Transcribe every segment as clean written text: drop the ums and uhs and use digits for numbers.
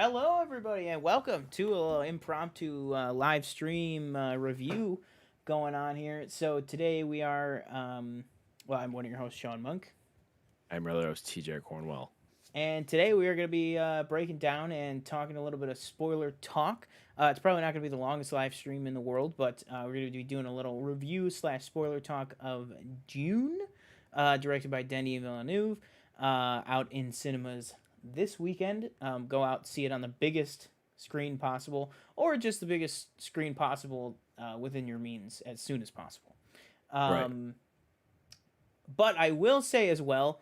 Hello, everybody, and welcome to a little impromptu live stream review going on here. So today we are, I'm one of your hosts, Sean Monk, I'm rather host TJ Cornwell. and today we are going to be breaking down and talking a little bit of spoiler talk. It's probably not going to be the longest live stream in the world, but we're going to be doing a little review slash spoiler talk of Dune, directed by Denis Villeneuve, out in cinemas this weekend. Go out, see it on the biggest screen possible, or just the biggest screen possible within your means as soon as possible. Right. Um, but I will say as well,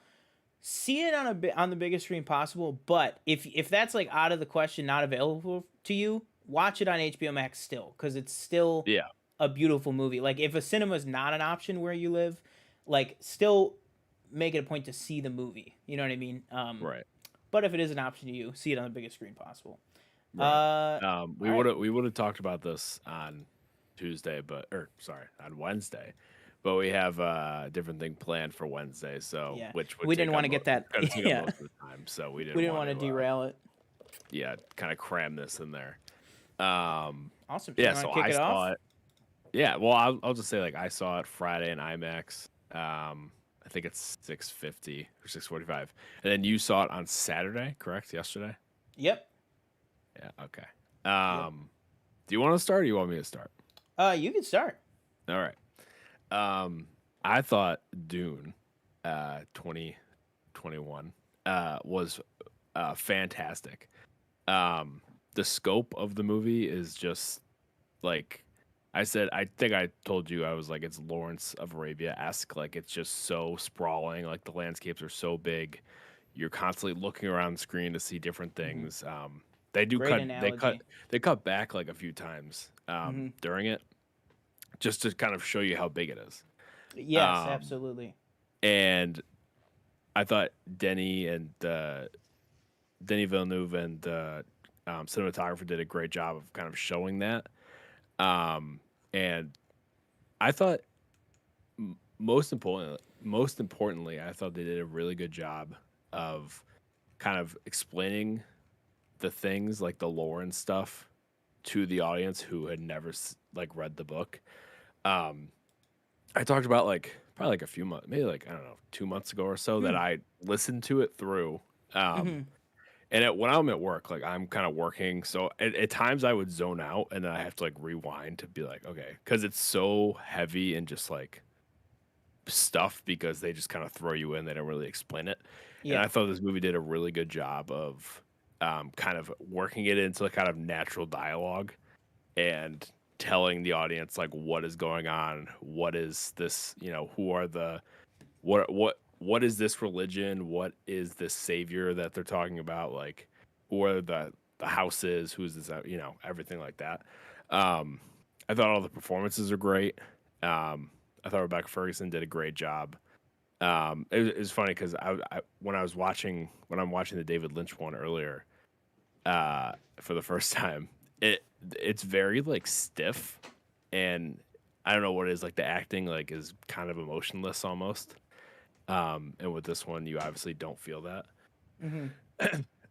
see it on the biggest screen possible. But if that's like out of the question, not available to you, watch it on HBO Max still, because it's still Yeah. a beautiful movie. Like if a cinema is not an option where you live, like still make it a point to see the movie. You know what I mean? Right. But if it is an option to you, see it on the biggest screen possible. Right. All We right. would have talked about this on Tuesday, on Wednesday, but we have a different thing planned for Wednesday. So Yeah, which would we didn't take up want to get that. kind of take up Yeah, most of the time. So we we didn't didn't want want to to, derail it. kind of cram this in there. Um, Awesome. So you yeah. want So to kick I it off? saw it. Yeah. Well, I'll just say like I saw it Friday in IMAX. I think it's 6:50 or 6:45, and then you saw it on Saturday, correct? Yesterday. Yep. Yeah. Okay. Yep. Do you want to start or you want me to start? You can start. All right. I thought Dune 2021 was fantastic. The scope of the movie is just like I think I told you I was like it's Lawrence of Arabia-esque. Like it's just so sprawling, like the landscapes are so big. You're constantly looking around the screen to see different Hmm. things. They do Great cut analogy. they cut back like a few times Hmm. during it just to kind of show you how big it is. Yes, Um, absolutely. and I thought Denis Villeneuve and the cinematographer did a great job of kind of showing that. And I thought most importantly, I thought they did a really good job of kind of explaining the things like the lore and stuff to the audience who had never like read the book. Um, I talked about like probably like a few months, maybe like I don't know, 2 months ago or so that Hmm. I listened to it through. Um, Hmm. and when I'm at work, like I'm kind of working, so at times I would zone out, and then I have to like rewind to be like, okay, because it's so heavy and just like stuff because they just kind of throw you in, they don't really explain it. And Yeah. I thought this movie did a really good job of kind of working it into a kind of natural dialogue and telling the audience like what is going on, what is this, who are the what is this religion, what is this savior that they're talking about, like who are the houses, who's this, everything like that. um I thought all the performances are great. I thought Rebecca Ferguson did a great job. It was funny because when I'm watching the David Lynch one earlier, for the first time, it's very like stiff, and I don't know what it is, like the acting like is kind of emotionless almost. And with this one, you obviously don't feel that. Hmm.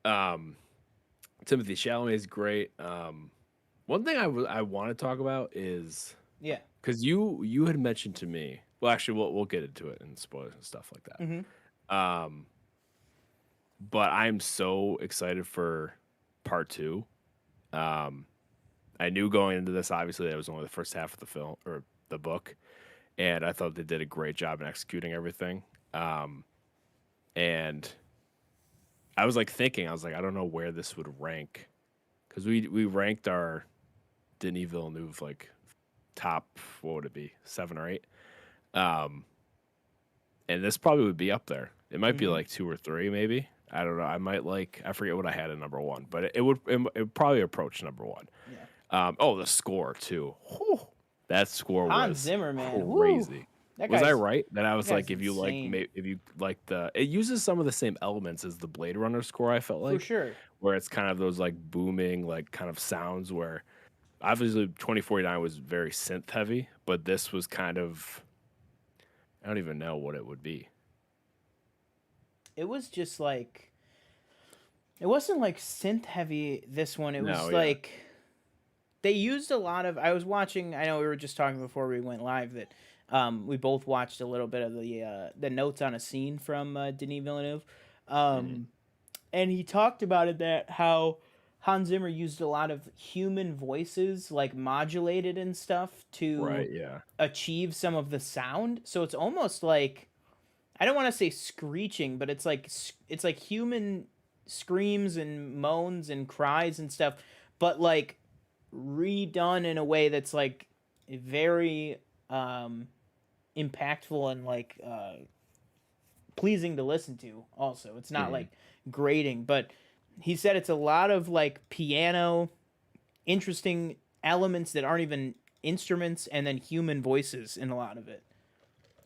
Um, Timothy Chalamet is great. One thing I want to talk about is Yeah. because you had mentioned to me. Well, actually, we'll get into it and spoilers and stuff like Hmm. that. But I'm so excited for part two. Um, I knew going into this, obviously, that it was only the first half of the film or the book, and I thought they did a great job in executing everything. And I was like thinking, I was like, I don't know where this would rank because we ranked our Denis Villeneuve like top, what would it be, 7 or 8? Um, and this probably would be up there. It might be Hmm. like 2 or 3, maybe. I don't know. I forget what I had at number one, but it would probably approach number one. Yeah. Oh, the score too. Whew, that score Hans was Zimmer, man. Woo. crazy. That Was I guy's right that I that was guy's like, if you like, insane if you like it uses some of the same elements as the Blade Runner score. I felt for like sure. where it's kind of those like booming, like kind of sounds where obviously 2049 was very synth heavy, but this was kind of, I don't even know what it would be. It was just like It wasn't like synth heavy. This one, it No, was yeah. like they used a lot of. I was watching. I know we were just talking before we went live that we both watched a little bit of the notes on a scene from Denis Villeneuve, Mhm. um, and he talked about it that how Hans Zimmer used a lot of human voices like modulated and stuff to Right, yeah. achieve some of the sound. So it's almost like I don't want to say screeching, but it's like human screams and moans and cries and stuff, but like redone in a way that's like very um impactful and like pleasing to listen to. Also, it's not Mhm. like grating, but he said it's a lot of like piano, interesting elements that aren't even instruments, and then human voices in a lot of it,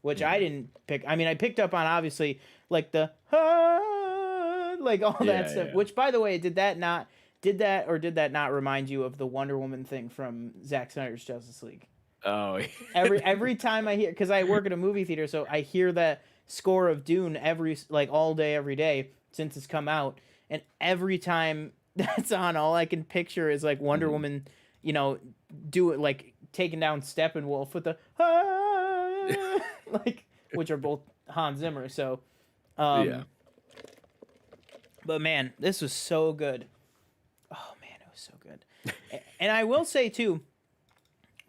which I Mhm. didn't pick. I mean, I picked up on obviously like the "Ah," like all that Yeah, stuff. yeah. Which, by the way, did that not remind you of the Wonder Woman thing from Zack Snyder's Justice League? Oh, Every time I hear, because I work at a movie theater, so I hear that score of Dune every like all day every day since it's come out, and every time that's on, all I can picture is like Wonder Mhm. Woman, you know, do it like taking down Steppenwolf with the "Ah," like, which are both Hans Zimmer. So, Yeah. um, but man, this was so good. Oh man, it was so good. And I will say too,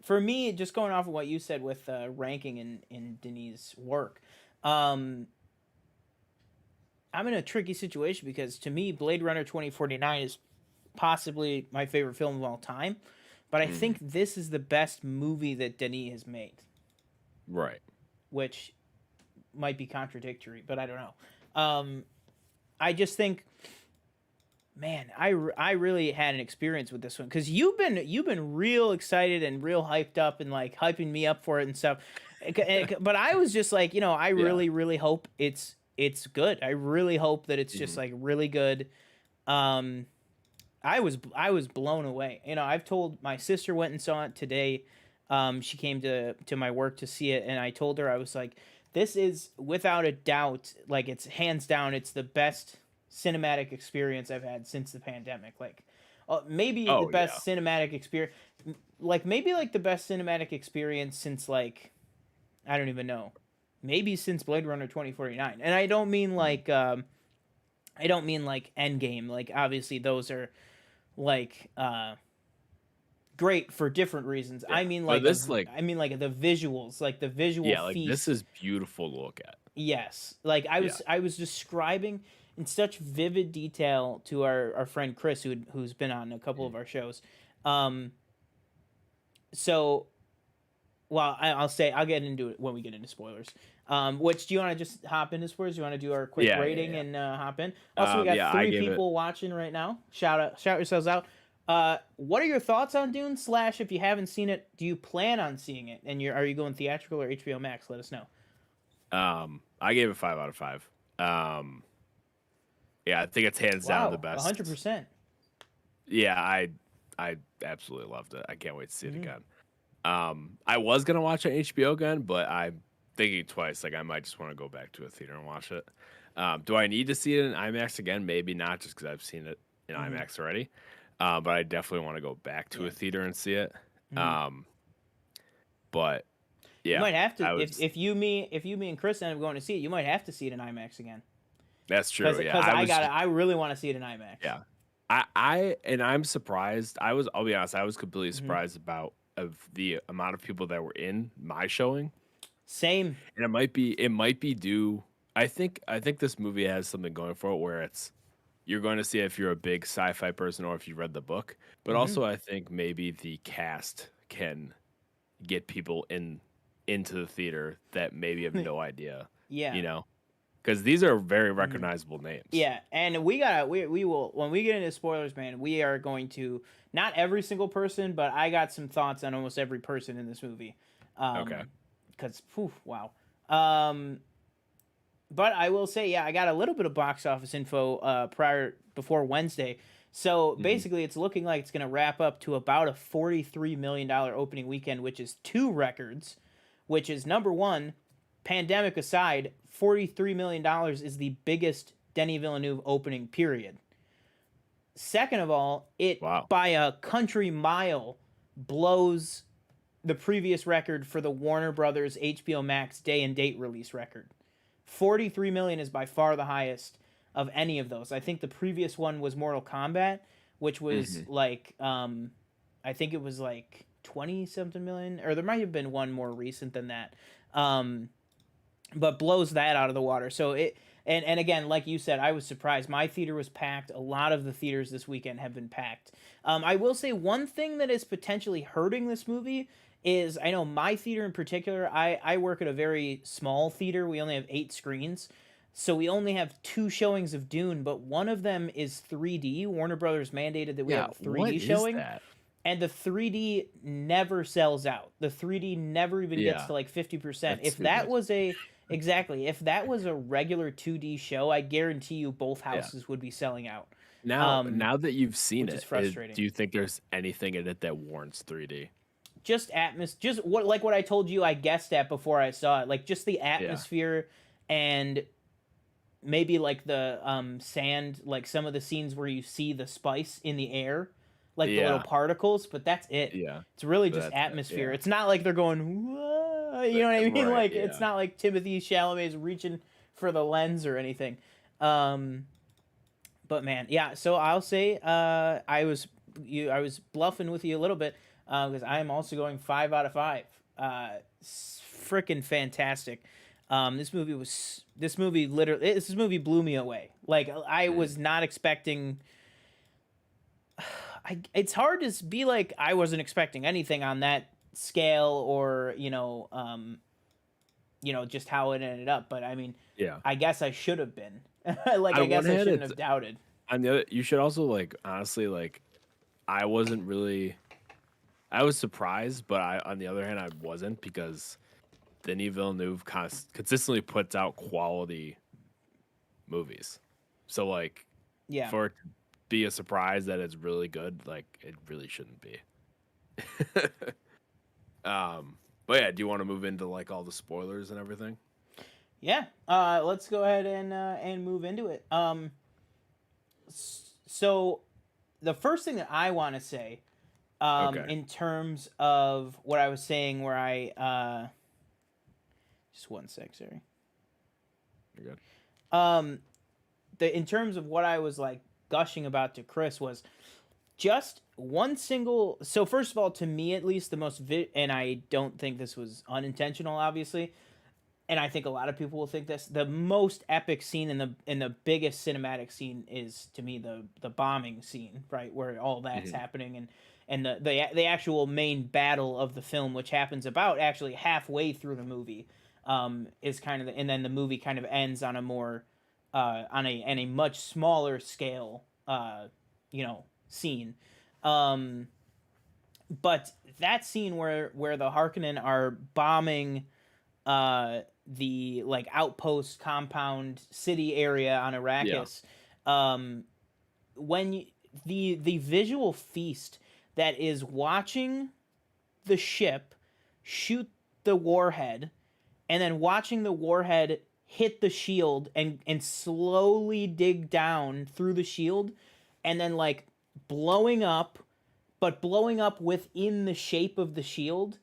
for me, just going off of what you said with ranking in Denis' work, um, I'm in a tricky situation because to me, Blade Runner 2049 is possibly my favorite film of all time. But I Mhm. think this is the best movie that Denis has made, Right. which might be contradictory, but I don't know. Um, I just think, man, I really had an experience with this one because you've been real excited and real hyped up and like hyping me up for it and stuff. But I was just like, I Yeah. really hope it's good. I really hope that it's just Mhm. like really good. Um, I was blown away. I've told my sister went and saw it today. She came to my work to see it, and I told her I was like, "This is without a doubt, like it's hands down, it's the best cinematic experience I've had since the pandemic. Like, maybe the Oh, yeah. best cinematic experience, like maybe like the best cinematic experience since like I don't even know, maybe since Blade Runner 2049. And Mhm. I don't mean like Endgame. Like obviously those are like great for different reasons. Yeah. But this, like I mean like the visuals, like the visual yeah, like, this feast. is beautiful to look at. Yes. Like Yeah. I was describing in such vivid detail to our friend Chris who's been on a couple of Mhm. our shows. Um so well, I'll say I'll get into it when we get into spoilers. Which do you want to just hop into spoilers? Do you want to do our quick Yeah, yeah, rating yeah. and hop in? Also, we got Yeah, I three gave it people watching right now. Shout yourselves out. What are your thoughts on Dune? Slash, if you haven't seen it, do you plan on seeing it? And are you going theatrical or HBO Max? Let us know. I gave it 5 out of 5. Um, yeah, I think it's hands down the Wow, 100%. best. Yeah, I absolutely loved it. I can't wait to see it Mm-hmm. again. I was gonna watch it on HBO again, but I'm thinking twice. Like I might just want to go back to a theater and watch it. Do I need to see it in IMAX again? Maybe not, just because I've seen it in Mm-hmm. IMAX already. But I definitely want to go back to Yeah. a theater and see it. Mm-hmm. Um, but You yeah, might have to I was. if you me and Chris end up going to see it. You might have to see it in IMAX again That's true. Yeah, because I was. I really want to see it in IMAX. Yeah, I'm surprised. I'll be honest. I was completely Mm-hmm. surprised about of the amount of people that were in my showing. Same. And it might be due. I think this movie has something going for it where it's you're going to see it if you're a big sci-fi person or if you read the book. But Mm-hmm. also I think maybe the cast can get people into the theater that maybe have no idea, Yeah. you know, because these are very Mm-hmm. recognizable names. Yeah, and we will when we get into spoilers, man. We are going to not every single person, but I got some thoughts on almost every person in this movie. Okay. Because wow. Um, but I will say, yeah, I got a little bit of box office info before Wednesday. So Hmm. basically, it's looking like it's going to wrap up to about a $43 million opening weekend, which is two records. Which is number one, pandemic aside, $43 million is the biggest Denis Villeneuve opening period. Second of all, it Wow. by a country mile blows the previous record for the Warner Brothers HBO Max day and date release record. 43 million is by far the highest of any of those. I think the previous one was Mortal Kombat, which was Hmm. like I think it was like 20 something million, or there might have been one more recent than that. Um but blows that out of the water. So it and again, like you said, I was surprised. My theater was packed. A lot of the theaters this weekend have been packed. I will say one thing that is potentially hurting this movie is I know my theater in particular. I work at a very small theater. We only have 8 screens. So we only have 2 showings of Dune, but one of them is 3D. Warner Brothers mandated that we have Yeah. a What 3D is showing, that? and the 3D never sells out. The 3D never even gets Yeah. to like 50%. That's If that stupid. was a exactly, if that was a regular 2D show, I guarantee you both Yeah. houses would be selling out. Now that you've seen Which is it, frustrating. do you think there's anything in it that warrants 3D? Just what like what I told you I guessed at before I saw it. Like just the Yeah. atmosphere and maybe like the sand, like some of the scenes where you see the spice in the air, like the little Yeah. particles, but that's it. Yeah. It's really But just that's it. atmosphere. Yeah. It's not like they're going, "Whoa," you know what I mean? Right. Like it's Yeah. not like Timothy Chalamet's reaching for the lens or anything. Um, but man, yeah. So I'll say, I was bluffing with you a little bit because I am also going 5 out of 5. Freaking fantastic. This movie literally this movie blew me away. Like I Mhm. was not expecting. It's hard to be like I wasn't expecting anything on that scale or just how it ended up. But I mean, Yeah. I guess I should have been. Like I On one guess I hand, shouldn't it's have doubted. on the other. You should also like honestly like. I wasn't really. I was surprised, but on the other hand, I wasn't because Denis Villeneuve consistently puts out quality movies. So like Yeah. for it to be a surprise that it's really good, like it really shouldn't be. But yeah, do you want to move into like all the spoilers and everything? Yeah. Let's go ahead and move into it. So the first thing that I want to say, Okay, in terms of what I was saying, where just one sec, sorry. you're good. Um, in terms of what I was like gushing about to Chris was just one single. So first of all, to me at least, the most and I don't think this was unintentional, obviously, and I think a lot of people will think this. The most epic scene in the biggest cinematic scene is to me the bombing scene, right, where all that's Hmm. happening, and the actual main battle of the film, which happens about actually halfway through the movie, is kind of and then the movie kind of ends on a more on a much smaller scale, scene. Um, but that scene where the Harkonnen are bombing the like outpost compound city area on Yeah, Arrakis, um, when you, the visual feast that is watching the ship shoot the warhead and then watching the warhead hit the shield and slowly dig down through the shield and then like blowing up, but blowing up within the shape of the shield,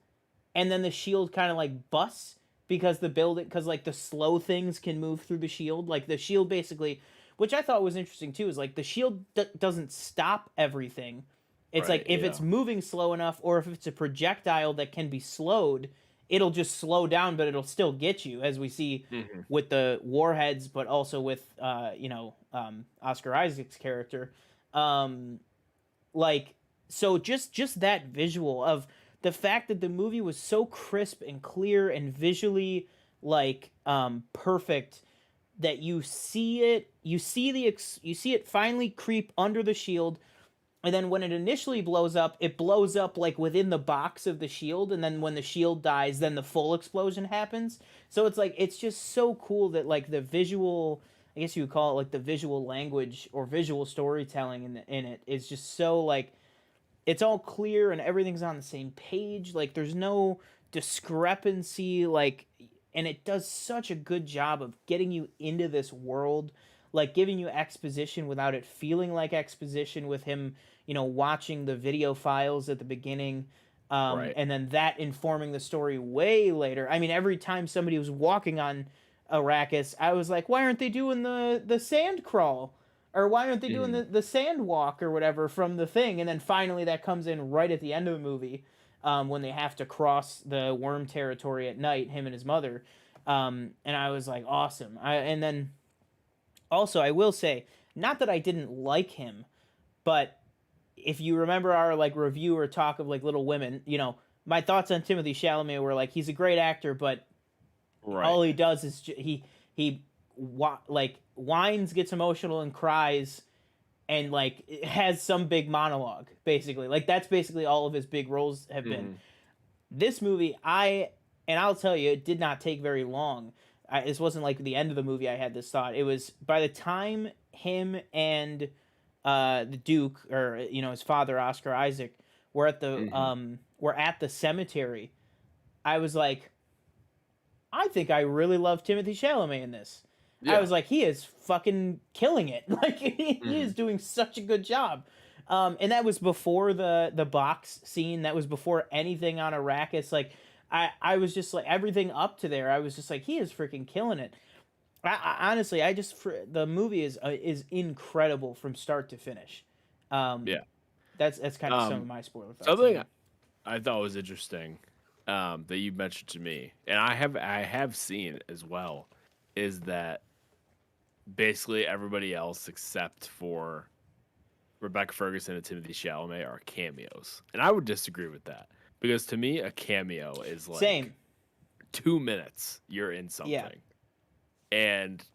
and then the shield kind of like busts because the building, because like the slow things can move through the shield, like the shield basically, which I thought was interesting too, is like the shield doesn't stop everything. It's like right. if it's Yeah. moving slow enough, or if it's a projectile that can be slowed, it'll just slow down, but it'll still get you, as we see Hmm. with the warheads, but also with Oscar Isaac's character. Um, like so just that visual of the fact that the movie was so crisp and clear and visually like perfect, that you see it finally creep under the shield, and then when it initially blows up, it blows up like within the box of the shield, and then when the shield dies, then the full explosion happens. So it's like it's just so cool that like the visual, I guess you would call it like the visual language or visual storytelling in it is just so like it's all clear and everything's on the same page. Like there's no discrepancy, like, and it does such a good job of getting you into this world. like giving you exposition without it feeling like exposition, with him, watching the video files at the beginning, Right. and then that informing the story way later. I mean, every time somebody was walking on Arrakis, I was like, why aren't they doing the sand crawl? Or why aren't they doing Mhm. the sand walk or whatever from the thing? And then finally that comes in right at the end of the movie, when they have to cross the worm territory at night, him and his mother. And I was like, awesome. And then also, I will say, not that I didn't like him, but if you remember our like review or talk of like Little Women, my thoughts on Timothy Chalamet were like, he's a great actor, but Right. all he does is like whines, gets emotional, and cries, and like has some big monologue. Basically, like that's basically all of his big roles have been. Mhm. This movie, and I'll tell you, it did not take very long. This wasn't like the end of the movie. I had this thought. It was by the time him and the Duke, or his father, Oscar Isaac, Mhm. were at the cemetery. I was like, I think I really love Timothy Chalamet in this. I Yeah. was like, he is fucking killing it. Like he is Mhm. doing such a good job. And that was before the box scene. That was before anything on Arrakis. Like I was just like, everything up to there. I was just like, he is freaking killing it. Honestly, the movie is incredible from start to finish. Um, Yeah. that's kind of some of Um, my spoiler thoughts Something anyway. I thought was interesting, that you mentioned to me, and I have seen as well, is that basically everybody else except for Rebecca Ferguson and Timothy Chalamet are cameos, and I would disagree with that because to me a cameo is like Same. 2 minutes you're in Yeah. something, and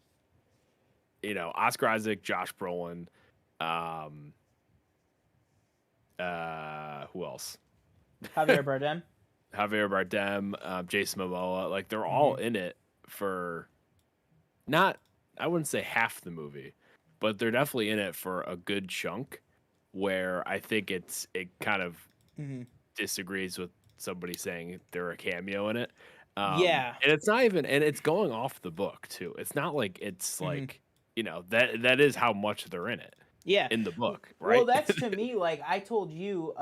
Oscar Isaac, Josh Brolin, um, who else? Javier Bardem. Javier Bardem, Jason Momoa, like they're all Hmm. in it for not, I wouldn't say half the movie, but they're definitely in it for a good chunk. Where I think it kind of Hmm. disagrees with somebody saying they're a cameo in it, Yeah. and it's not even, and it's going off the book too. It's not like it's Hmm. like that is how much they're in it Yeah. in the book, Well, right? that's to me like I told you,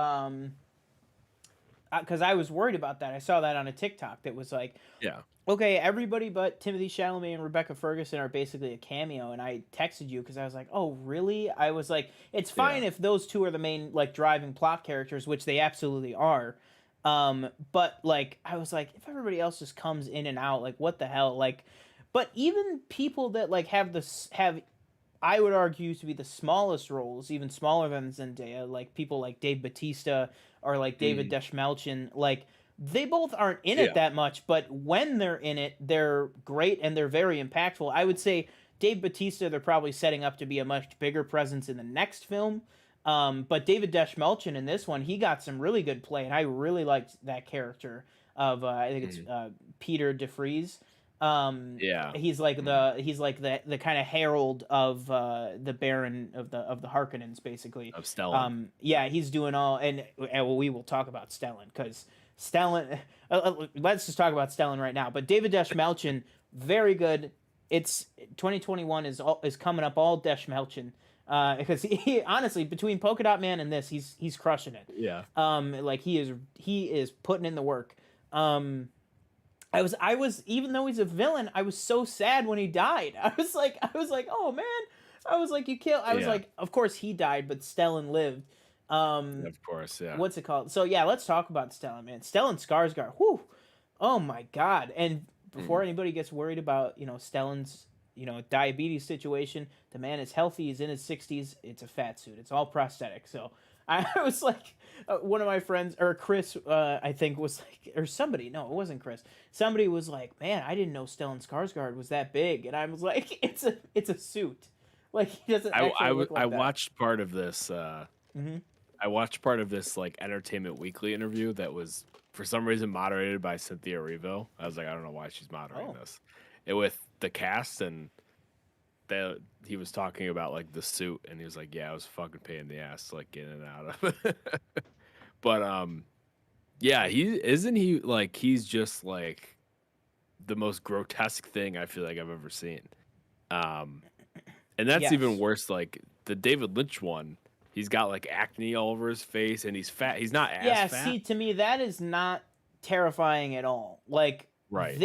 because I was worried about that. I saw that on a TikTok that was like, Yeah, okay, everybody but Timothy Chalamet and Rebecca Ferguson are basically a cameo, and I texted you because I was like, oh really? I was like, it's yeah, fine if those two are the main like driving plot characters, which they absolutely are. But like I was like, if everybody else just comes in and out, like what the hell? Like, but even people that like have, I would argue, to be the smallest roles, even smaller than Zendaya, like people like Dave Batista or like David mhm, Dashmalchian, like they both aren't in it yeah, that much, but when they're in it, they're great and they're very impactful. I would say Dave Batista, they're probably setting up to be a much bigger presence in the next film. But David Dashmalchian in this one, he got some really good play, and I really liked that character of I think it's mhm, Peter DeFries. Um, yeah, mhm, he's like the kind of herald of the Baron of the Harkonnens, basically. of Stellan. Yeah, he's doing all, and we will talk about Stellan because Stellan. Let's just talk about Stellan right now. But David Dashmalchian, very good. It's 2021 is coming up all Dashmalchian. Because he honestly, between Polka Dot Man and this, he's crushing it. Yeah, Like he is putting in the work. I was even though he's a villain, I was so sad when he died. I was like, oh man. I was like, you kill. I was yeah, like, of course he died, but Stellan lived. Um, of course, yeah. what's it called? So yeah, let's talk about Stellan, man. Stellan Skarsgård. Whew. Oh my god. And before Mhm. anybody gets worried about Stellan's diabetes situation, the man is healthy. He's in his 60s. It's a fat suit. It's all prosthetic. So I was like, one of my friends, or Chris, I think was like, or somebody. No, it wasn't Chris. Somebody was like, man, I didn't know Stellan Skarsgård was that big, and I was like, it's a suit. Like he doesn't actually look I like that. watched part of this. Hmm. I watched part of this like Entertainment Weekly interview that was for some reason moderated by Cynthia Erivo. I was like, I don't know why she's moderating Oh. this. It with the cast, and he was talking about like the suit, and he was like, yeah, it was a fucking pain in the ass to, like get in and out of it. But yeah, he like he's just like the most grotesque thing I feel like I've ever seen. Um And that's even Yes. worse. Like the David Lynch one, he's got like acne all over his face, and he's fat. He's not as Yeah, fat, see, to me, that is not terrifying at all. Like, right?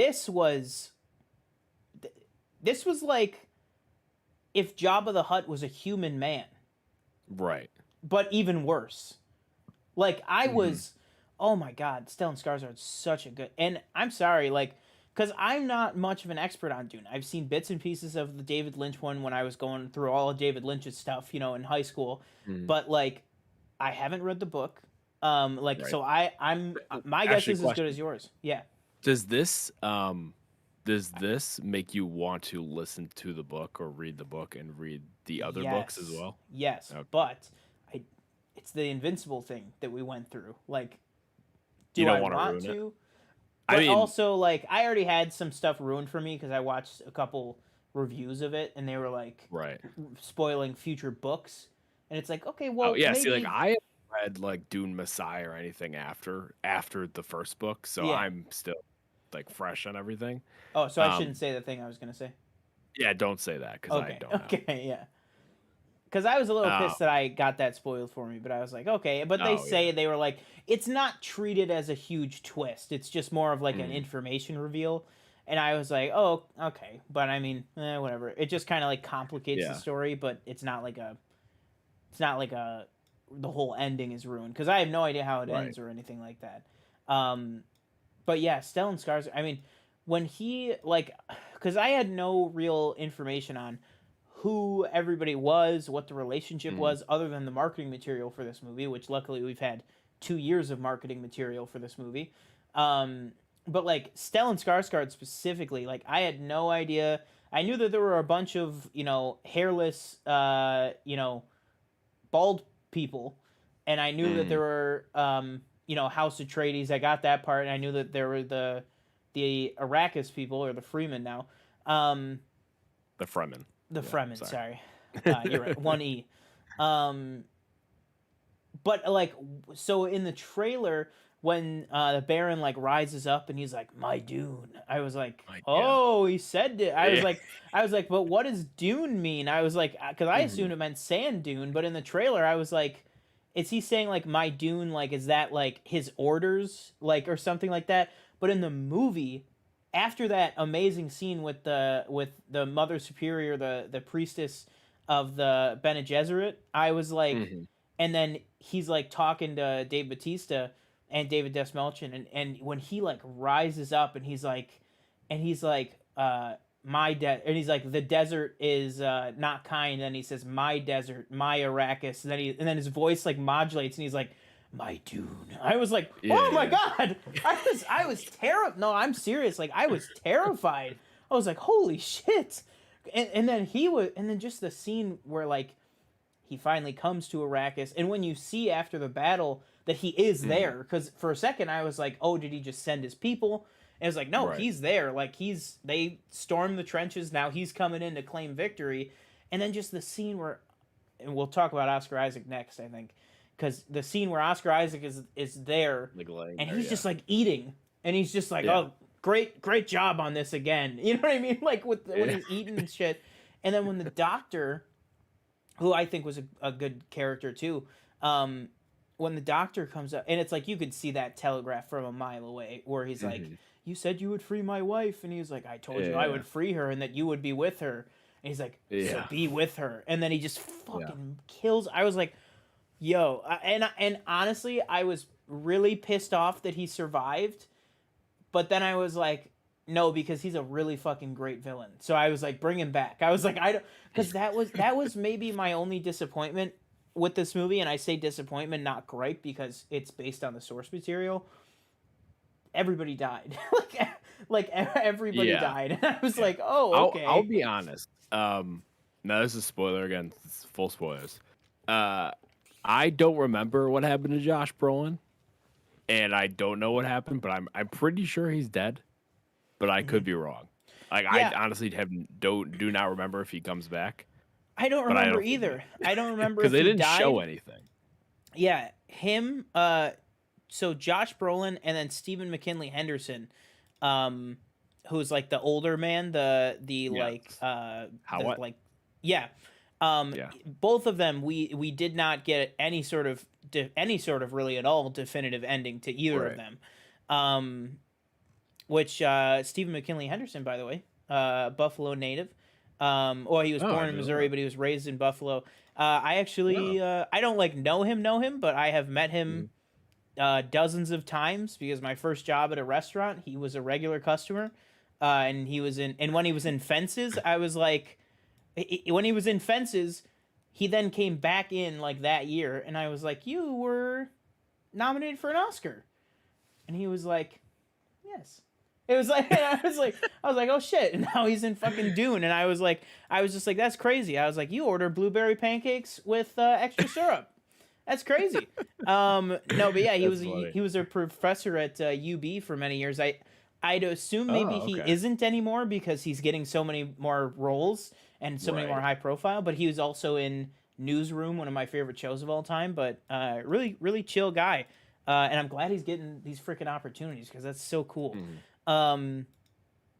th- this was like if Jabba the Hutt was a human man, Right. but even worse. Like, Hmm. oh my God, Stellan Skarsgård's such a good, and I'm sorry, like, because I'm not much of an expert on Dune. I've seen bits and pieces of the David Lynch one when I was going through all of David Lynch's stuff, in high school, Hmm. but like, I haven't read the book. Like, Right. so I'm my guess Actually, is as good as question: yours. Yeah. Does this make you want to listen to the book or read the book and read the other books as Yes. well? Yes, Okay. but I it's the Invincible thing that we went through. Like, You do don't I want to want ruin it. to? I But mean, also, like, I already had some stuff ruined for me because I watched a couple reviews of it and they were like right. spoiling future books. And it's like, okay, Oh well, yeah. See, like maybe, I haven't read like Dune Messiah or anything after the first book, so yeah. I'm still like fresh on everything. Oh, so I shouldn't Um, say the thing I was gonna say. yeah, don't say that because I Okay, don't know. okay, yeah. Because I was a little Uh, pissed that I got that spoiled for me, but I was like, okay. But oh yeah. they were like, it's not treated as a huge twist. It's just more of like an Mm, information reveal. And I was like, oh, okay. But I mean, whatever. It just kind of like complicates the yeah. story, but it's not like the whole ending is ruined because I have no idea how it Right. ends or anything like that. Um, but yeah, Stellan Skarsgård. I mean, when he like, because I had no real information on who everybody was, what the relationship Mm, was, other than the marketing material for this movie, which luckily we've had 2 years of marketing material for this movie. Um, but like Stellan Skarsgård specifically, like I had no idea. I knew that there were a bunch of hairless, bald people, and I knew that there mm. were House Atreides. I got that part, and I knew that there were the Arrakis people or the Freeman now. Um, The Fremen. the Yeah. Fremen, Sorry. sorry. You're right. One E. Um, but like, so in the trailer, when the Baron like rises up and he's like, "My Dune," I was like, Yeah. "Oh, he said it." Yeah. I was like, "But what does Dune mean?" I was like, because I Mhm. assumed it meant sand dune, but in the trailer, I was like, "Is he saying like my Dune? Like, is that like his orders, like, or something like that?" But in the movie, after that amazing scene with the Mother Superior, the priestess of the Bene Gesserit, I was like, Mhm. and then he's like talking to Dave Batista and David Desmelchin, and when he like rises up and he's like and he's like, the desert is not kind, and he says, my desert, my Arrakis, and then his voice like modulates and he's like, my Dune. I was like, oh my Yeah. God. I was terrified. No, I'm serious. Like, I was terrified. I was like, holy shit. And then and then just the scene where like he finally comes to Arrakis, and when you see after the battle that he is Mhm. there, because for a second I was like, oh, did he just send his people? And it's like, no, Right. he's there. Like, they stormed the trenches. Now he's coming in to claim victory. And then just the scene where, and we'll talk about Oscar Isaac next, I think, because the scene where Oscar Isaac is there, Like laying and there. he's Yeah. just like eating, and he's just like, Yeah. oh, great job on this again. You know what I mean? Like when Yeah. he's eating and shit. And then when the doctor, who I think was a good character too. Um, when the doctor comes up, and it's like you could see that telegraph from a mile away, where he's like, Mhm. "You said you would free my wife," and he's like, "I told you I Yeah. would free her, and that you would be with her." And he's like, "So Yeah. be with her," and then he just Yeah. fucking kills. I was like, "Yo," and honestly, I was really pissed off that he survived, but then I was like, no, because he's a really fucking great villain. So I was like, bring him back. I was like, I don't, because that was maybe my only disappointment with this movie, and I say disappointment, not gripe, because it's based on the source material. Everybody died, like everybody Yeah. died. And I was Yeah. like, oh, I'll okay. be honest. Now this is a spoiler again. It's full spoilers. Uh, I don't remember what happened to Josh Brolin, and I don't know what happened, but I'm pretty sure he's dead. But I Hmm. could be wrong. Like I Yeah, honestly do not remember if he comes back, I don't but I remember don't think he either. I don't remember because if they he didn't show died. anything. Yeah, him. So Josh Brolin and then Stephen McKinley Henderson, um, who's like the older man, Yes. the How what? like Yeah. Yeah. Both of them, we did not get any sort of really at all definitive ending to either of Right. them. Um, which Stephen McKinley Henderson, by the way, Buffalo native. Or he was Oh, I born in didn't know Missouri, that. but he was raised in Buffalo. I Oh. actually I don't like know him, but I have met him Mhm. dozens of times because my first job at a restaurant, he was a regular customer, and he was in. And when he was in Fences, I was like, when he was in Fences, he then came back in like that year, and I was like, you were nominated for an Oscar, and he was like, yes. It was like I was like, oh shit, and now he's in fucking Dune, and I was just like, that's crazy. I was like, you order blueberry pancakes with extra syrup. That's crazy. No, but yeah, That's funny. he was a professor at UB for many years. I'd assume maybe Oh, he okay. isn't anymore because he's getting so many more roles and so many more Right. high profile. But he was also in Newsroom, one of my favorite shows of all time. But really, really chill guy, and I'm glad he's getting these freaking opportunities because that's so cool. Mhm. Um,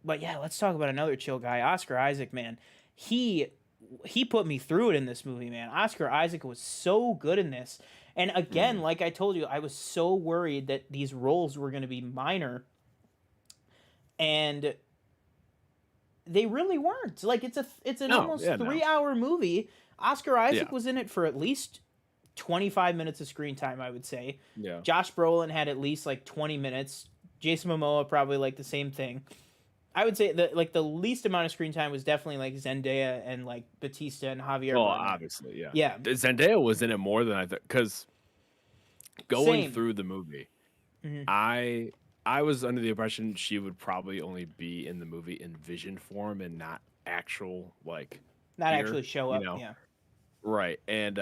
but yeah, let's talk about another chill guy, Oscar Isaac. Man, he he put me through it in this movie, man. Oscar Isaac was so good in this. And again, Mhm. like I told you, I was so worried that these roles were going to be minor, and they really weren't. Like it's an No, almost yeah, no. 3 hour movie. Oscar Isaac Yeah. was in it for at least 25 minutes of screen time, I would say. Yeah. Josh Brolin had at least like 20 minutes. Jason Momoa probably like the same thing. I would say that like the least amount of screen time was definitely like Zendaya and like Batista and Javier Well, Bardem. obviously, yeah. Yeah, Zendaya was in it more than I thought because going same. through the movie, Mhm. I I was under the impression she would probably only be in the movie in vision form and not actual like Not here, actually show you up. know? Yeah. Right. And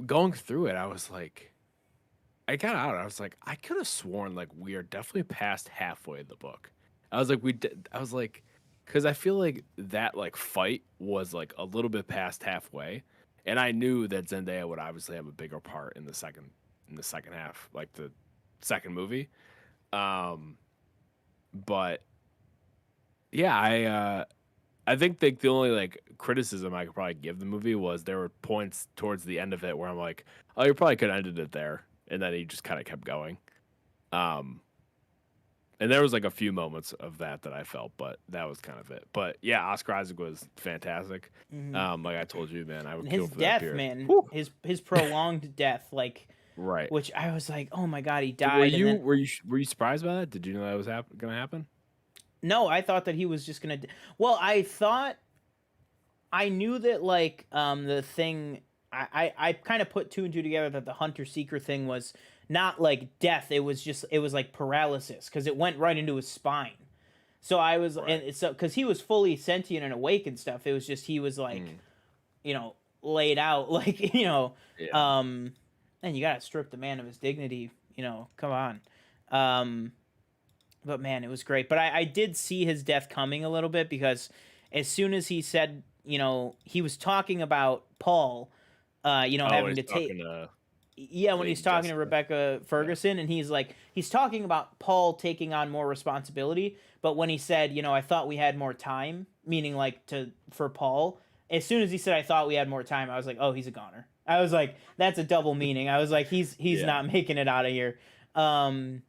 going through it, I was like I got out. I was like, I could have sworn like we are definitely past halfway in the book. I was like, we did. I was like, because I feel like that like fight was like a little bit past halfway, and I knew that Zendaya would obviously have a bigger part in the second half, like the second movie. Um, but yeah, I think the only like criticism I could probably give the movie was there were points towards the end of it where I'm like, oh, you probably could have ended it there, and then he just kind of kept going. Um, and there was like a few moments of that I felt, but that was kind of it. But yeah, Oscar Isaac was fantastic. Hmm. Like I told you, man, I would And kill his for that death, beard. man, Whew. his prolonged death, like Right. which I was like, oh my god, he Were died, and you then were you surprised by that? Did you know that was gonna happen? no, I thought that he was just gonna. Well, I thought I knew that like the thing I kind of put two and two together that the hunter seeker thing was not like death. It was like paralysis because it went right into his spine. So I was Right. and it's so because he was fully sentient and awake and stuff. It was just he was like Mm, you know laid out like yeah. um and you gotta strip the man of his dignity. Come on. Um, but man, it was great. But I did see his death coming a little bit because as soon as he said, he was talking about Paul, Oh, having he's to talking take. to Yeah, when he's Lady talking to Jessica. Rebecca Yeah. Ferguson, and he's talking about Paul taking on more responsibility. But when he said, I thought we had more time, meaning like for Paul, as soon as he said, I thought we had more time, I was like, oh, he's a goner. I was like, that's a double meaning. I was like, he's Yeah. not making it out of here. Um,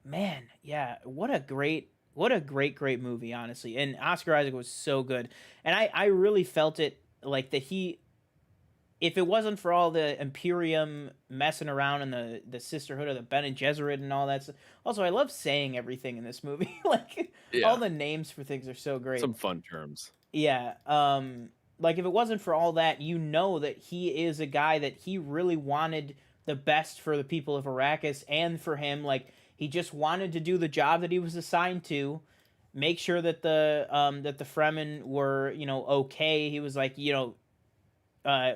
Man, yeah, what a great movie, honestly. And Oscar Isaac was so good. And I really felt it like that he if it wasn't for all the Imperium messing around and the Sisterhood of the Bene Gesserit and all that stuff. Also, I love saying everything in this movie. Like all Yeah. the names for things are so great. Some fun terms. Yeah. Like if it wasn't for all that, that he is a guy that he really wanted the best for the people of Arrakis and for him. Like he just wanted to do the job that he was assigned to, make sure that the Fremen were okay. He was like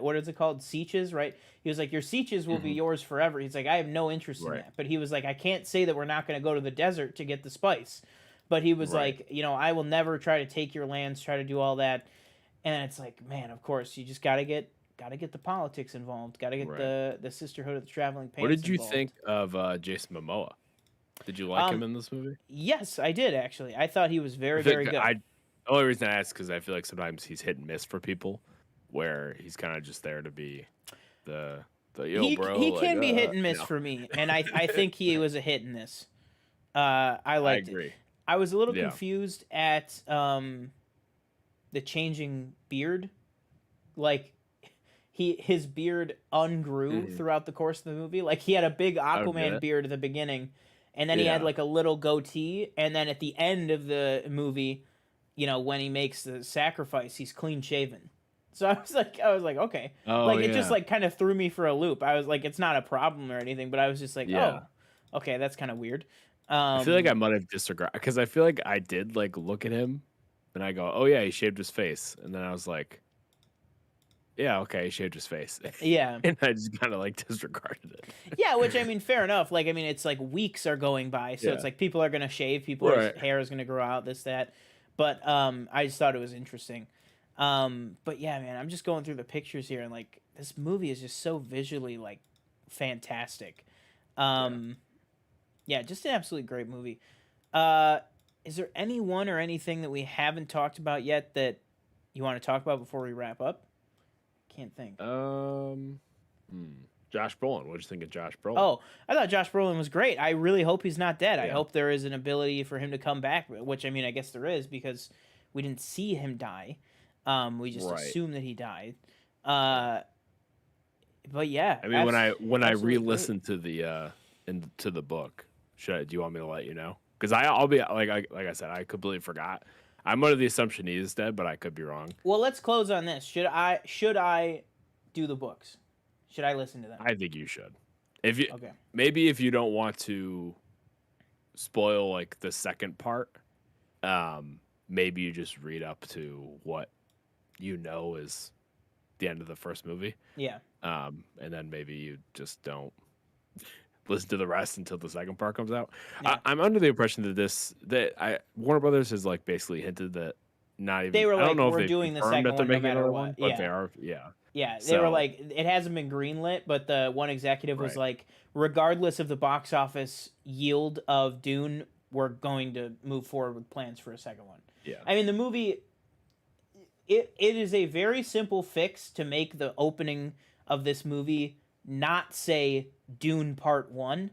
what is it called, sieges, right? He was like, your sieges will be Hmm. yours forever. He's like, I have no interest in Right. that. But he was like, I can't say that we're not going to go to the desert to get the spice. But he was Right. like, I will never try to take your lands, try to do all that. And it's like, man, of course, you just gotta get the politics involved, gotta get Right. the Sisterhood of the Traveling What Pants did you involved. think of Jason Momoa? Did you like him Um, in this movie? yes, I did actually. I thought he was I very, very think good. The only reason I ask because I feel like sometimes he's hit and miss for people, where he's kind of just there to be the yo bro, He like can be hit and you miss know. for me, and I think he was a hit in this. I I liked it. agree. I was a little Yeah. confused at the changing beard. Like his beard ungrew Hmm. throughout the course of the movie. Like he had a big I don't get Aquaman it. beard at the beginning, and then he had Yeah. like a little goatee, and then at the end of the movie, when he makes the sacrifice, he's clean shaven. So I was like, okay, Oh like it just yeah. like kind of threw me for a loop. I was like, it's not a problem or anything, but I was just like, Yeah. oh, okay, that's kind of weird. I feel like I Um, might have disregarded because I feel like I did like look at him and I go, oh yeah, he shaved his face, and then I was like, yeah, okay, he shaved his face, yeah, and I just kind of like disregarded it. yeah, which I mean, fair enough. Like, I mean, it's like weeks are going by, so it's Yeah. like people are gonna shave, people's Right. hair is gonna grow out, this that. But I just thought it was interesting. But yeah, man, I'm just going through the pictures here, and like this movie is just so visually like fantastic. Yeah. Um, yeah, just an absolutely great movie. Uh, is there anyone or anything that we haven't talked about yet that you want to talk about before we wrap up? Can't think. Um. hmm. Josh Brolin. What did you think of Josh Brolin? Oh, I thought Josh Brolin was great. I really hope he's not dead. I Yeah. hope there is an ability for him to come back, which I mean, I guess there is because we didn't see him die. We just Right. assumed that he died. Yeah. Uh, but yeah, I mean, when I absolutely great. re-listened to the book, do you want me to let you know? Because I'll be like I said, I completely forgot. I'm under the assumption he is dead, but I could be wrong. Well, let's close on this. Should I do the books? Should I listen to them? I think you should. If you Okay. maybe if you don't want to spoil like the second part, maybe you just read up to what is the end of the first movie. Yeah. And then maybe you just don't listen to the rest until the second part comes out. Yeah. I'm under the impression that Warner Brothers has like basically hinted that not They even were I don't like, know if we're they've doing the confirmed second that they're one no making matter another what. one, but they Yeah. are. Yeah. Yeah, they were So like, it hasn't been greenlit, but the one executive was right. like, regardless of the box office yield of Dune, we're going to move forward with plans for a second one. Yeah. I mean, the movie, it is a very simple fix to make the opening of this movie not say Dune Part 1.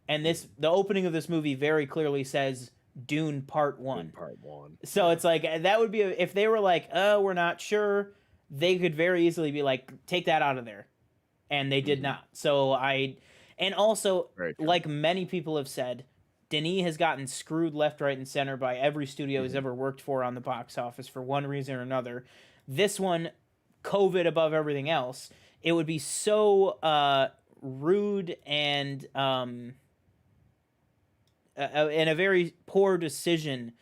And the opening of this movie very clearly says Dune Part 1. In part one. So Yeah. it's like that would be if they were like, "Oh, we're not sure," they could very easily be like, "Take that out of there," and they did Mhm. not. And also, Very true. like many people have said, Denis has gotten screwed left, right, and center by every studio he's Mhm. ever worked for on the box office for one reason or another. This one, COVID above everything else, it would be so rude and a very poor decision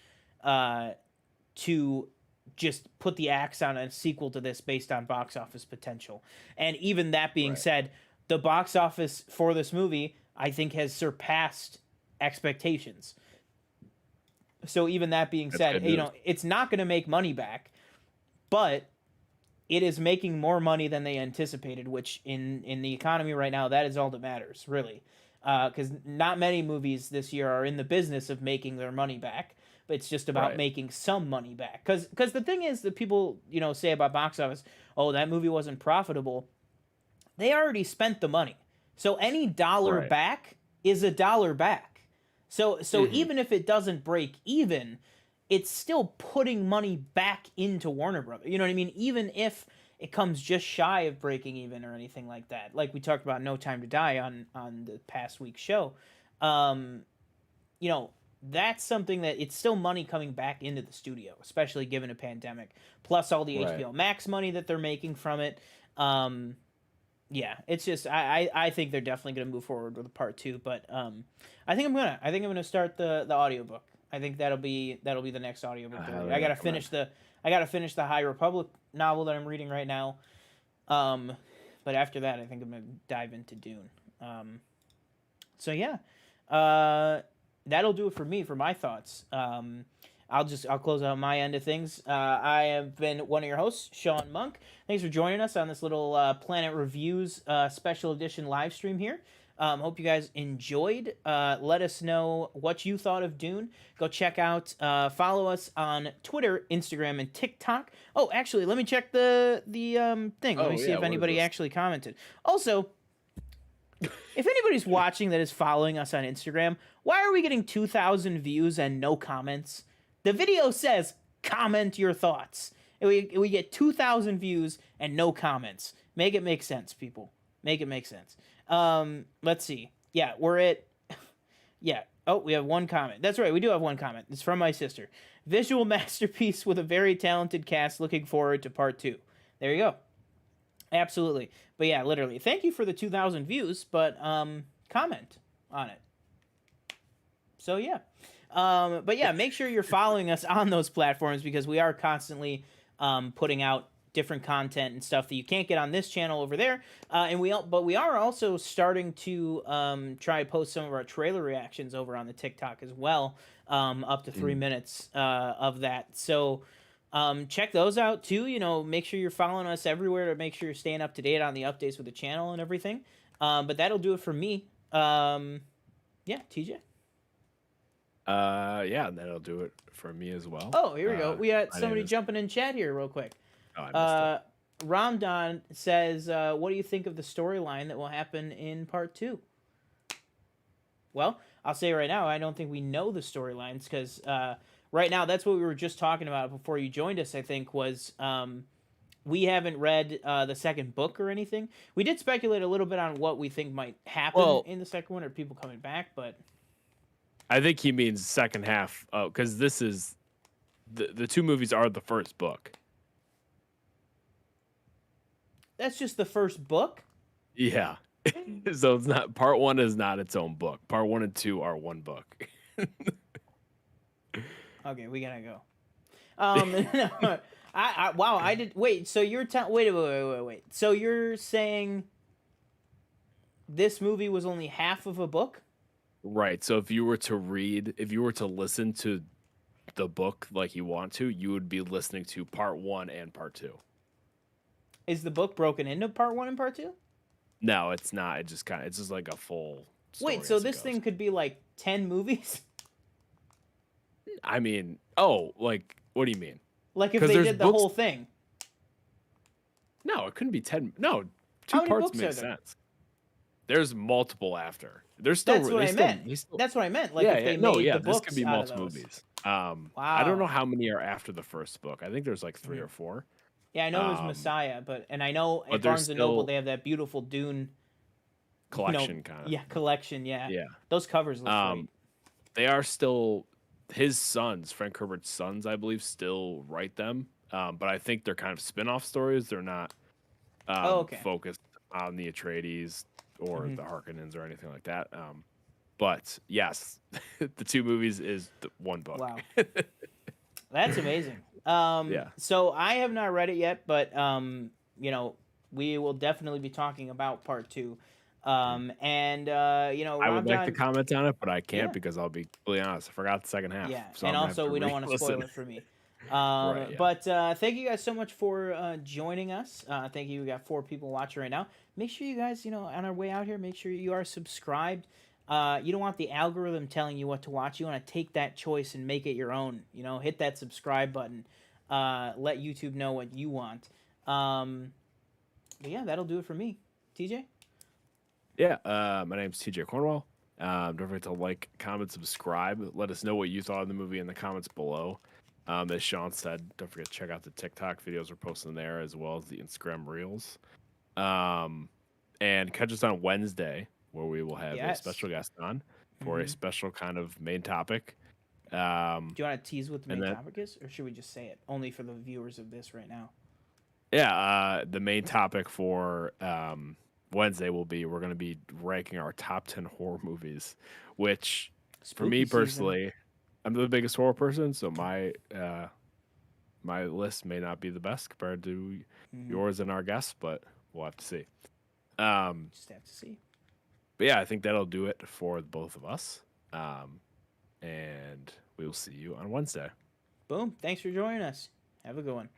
to just put the axe on a sequel to this based on box office potential. And even that being Right. said, the box office for this movie, I think, has surpassed expectations. So even that being That's said, good news. it's not going to make money back, but it is making more money than they anticipated, which in the economy right now, that is all that matters, really. Because not many movies this year are in the business of making their money back. But it's just about Right. making some money back. Because the thing is that people say about box office, oh, that movie wasn't profitable. They already spent the money, so any dollar Right. back is a dollar back. So Mhm. even if it doesn't break even, it's still putting money back into Warner Brothers. You know what I mean? Even if it comes just shy of breaking even or anything like that. Like we talked about No Time to Die on the past week's show. Um, that's something that it's still money coming back into the studio, especially given a pandemic, plus all the Right. HBO Max money that they're making from it. Um, yeah, it's just I think they're definitely gonna move forward with a part two, but I think I'm gonna start the audiobook. I think that'll be the next audiobook. I To read. highly I gotta recommend. finish the High Republic novel that I'm reading right now. Um, but after that, I think I'm gonna dive into Dune. So yeah, that'll do it for me for my thoughts. I'll close out my end of things. I have been one of your hosts, Sean Monk. Thanks for joining us on this little Planet Reviews special edition live stream here. Hope you guys enjoyed. Let us know what you thought of Dune. Go check out, follow us on Twitter, Instagram, and TikTok. Oh, actually, let me check the thing. Let me Oh see yeah, if what is anybody this? actually commented. Also, if anybody's watching that is following us on Instagram, why are we getting 2,000 views and no comments? The video says comment your thoughts. And we get 2,000 views and no comments. Make it make sense, people. Make it make sense. Let's see. Yeah, we're at. Yeah. Oh, we have one comment. That's right. We do have one comment. It's from my sister. Visual masterpiece with a very talented cast. Looking forward to part 2. There you go. Absolutely. But yeah, literally. Thank you for the 2,000 views, but comment on it. So yeah. But yeah, make sure you're following us on those platforms because we are constantly putting out different content and stuff that you can't get on this channel over there. But we are also starting to try to post some of our trailer reactions over on the TikTok as well, up to 3 minutes of that. So check those out too. You know, make sure you're following us everywhere to make sure you're staying up to date on the updates with the channel and everything. But that'll do it for me. Yeah, TJ. Yeah, and that'll do it for me as well. Oh, here we go. We got My name somebody is. jumping in chat here real quick. Oh, I missed it. Uh, Ramdan says, "What do you think of the storyline that will happen in part 2?" Well, I'll say right now, I don't think we know the storylines because right now that's what we were just talking about before you joined us. I think was we haven't read the second book or anything. We did speculate a little bit on what we think might happen Well, in the second one or people coming back, but I think he means second half. Oh, because this is the two movies are the first book. that's just the first book. Yeah. So it's not part one is not its own book. Part 1 and 2 are one book. Okay, we gotta go. No, wow, I did. Wait, so you're telling? Wait. So you're saying this movie was only half of a book? Right. So if you were to listen to the book like you want to, you would be listening to part 1 and part 2. Is the book broken into part 1 and part 2? No, it's not. It's just like a full story Wait, so as it this goes. thing could be like 10 movies? I mean, oh, like what do you mean? Like if 'Cause they there's did the books- whole thing? No, it couldn't be 10. No, How two many parts books make are there? sense. There's multiple after. There's still That's what they I still meant. they still That's what I meant. Like Yeah, if yeah. they No, made yeah, the this could books be out of multiple those. movies. I don't know Wow. how many are after the first book. I think there's like 3 or 4. Yeah, I know it was Um, Messiah, and I know but at there's Barnes and Noble still they have that beautiful Dune, collection kind of. yeah, collection. Yeah, Yeah. those covers look great. They are still his sons, Frank Herbert's sons, I believe, still write them. But I think they're kind of spin-off stories. They're not Oh, okay. focused on the Atreides or Hmm. the Harkonnens or anything like that. But yes, the two movies is the one book. Wow. That's amazing. Yeah. So I have not read it yet, but we will definitely be talking about part 2. I would like to Ramdan, comment on it, but I can't yeah, because I'll be completely honest. I forgot the second half. yeah, So and I'm gonna have also to we don't want to spoil re-listen. it for me. Right, yeah. But thank you guys so much for joining us. Thank you. We got 4 people watching right now. Make sure you guys, on our way out here, make sure you are subscribed. You don't want the algorithm telling you what to watch. You want to take that choice and make it your own. Hit that subscribe button. Let YouTube know what you want. But yeah, that'll do it for me. TJ? Yeah, my name's TJ Cornwall. Don't forget to like, comment, subscribe. Let us know what you thought of the movie in the comments below. As Sean said, don't forget to check out the TikTok videos we're posting there as well as the Instagram Reels. And catch us on Wednesday where we will have a Yes. special guest on for a Mhm. special kind of main topic. Do you want to tease what the and main then- topic is? Or should we just say it? Only for the viewers of this right now. Yeah, the main topic for Wednesday will be we're going to be ranking our top 10 horror movies, which for Spooky me season. personally, I'm the biggest horror person, so my list may not be the best compared to Mhm. yours and our guests, but we'll have to see. Just have to see. But yeah, I think that'll do it for both of us. And we will see you on Wednesday. Boom. Thanks for joining us. Have a good one.